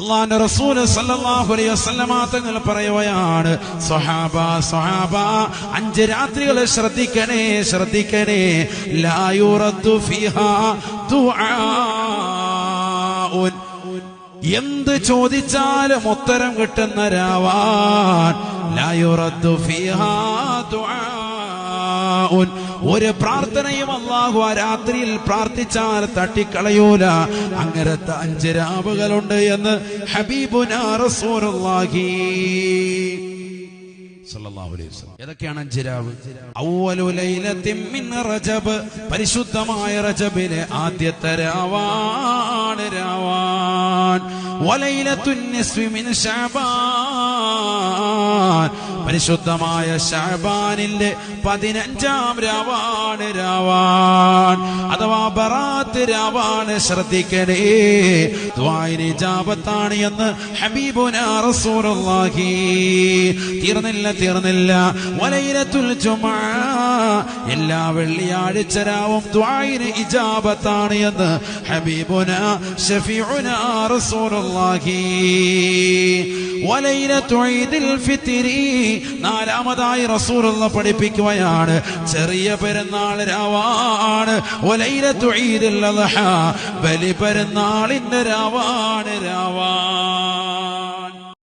അല്ലാഹുവിന്റെ റസൂൽ സല്ലല്ലാഹു അലൈഹി വസല്ലമ തങ്ങൾ പറയുകയാണ്, സ്വഹാബ 5 രാത്രികൾ ശ്രദ്ധിക്കണേ, ലാ യുറദ്ദു ഫീഹാ ദുആഉൻ, എന്ത് ചോദിച്ചാലും ഉത്തരം കിട്ടുന്ന രാവാൻ, ലാ യുറദ്ദു ഫീഹാ ദുആഉൻ, ഒരു പ്രാർത്ഥനയും അല്ലാഹു ആ രാത്രിയിൽ പ്രാർത്ഥിച്ചാൽ തട്ടിക്കളയൂല. അങ്ങനത്തെ 5 രാവുകളുണ്ട് എന്ന് ഹബീബുനാ റസൂലുള്ളാഹി സല്ലല്ലാഹു അലൈഹി വസല്ലം. ഏതൊക്കെയാണ് 5 രാവ്? അവ്വലു ലൈലത്തിൻ മിൻ റജബ്, പരിശുദ്ധമായ റജബിലെ ആദ്യത്തെ രാവാണ് രാവാൻ. വലൈലത്തുൻ നിസ്ഫി മിൻ ശഅബാൻ, പരിശുദ്ധമായ ശഅബാനിലെ 15-ാം രാവാണ് രാവാൻ, അഥവാ ബറാത്ത് രാവാണ്. ശ്രദ്ധിക്കണേ, ദുആഇന് ഇജാബത്താണ് എന്ന് ഹബീബുനാ റസൂലുള്ളാഹി. തീർന്നില്ല. വലൈലത്തുൽ ജുമുഅ, എല്ലാ വെള്ളിയാഴ്ച രാവും ദുആഇന് ഇജാബത്താണ് എന്ന് ഹബീബുനാ ശഫീഉനാ റസൂലുള്ളാഹി. വലൈലത്തു ഈദിൽ ഫിത്രി, 4-മതായി റസൂലുള്ള പഠിപ്പിക്കുകയാണ്, ചെറിയ പെരുന്നാൾ രാവാണ്. വലൈലത്തു ഈദിൽ അദ്ഹ, ബലി പെരുന്നാളിന്റെ രാവാണ് രാവാൻ.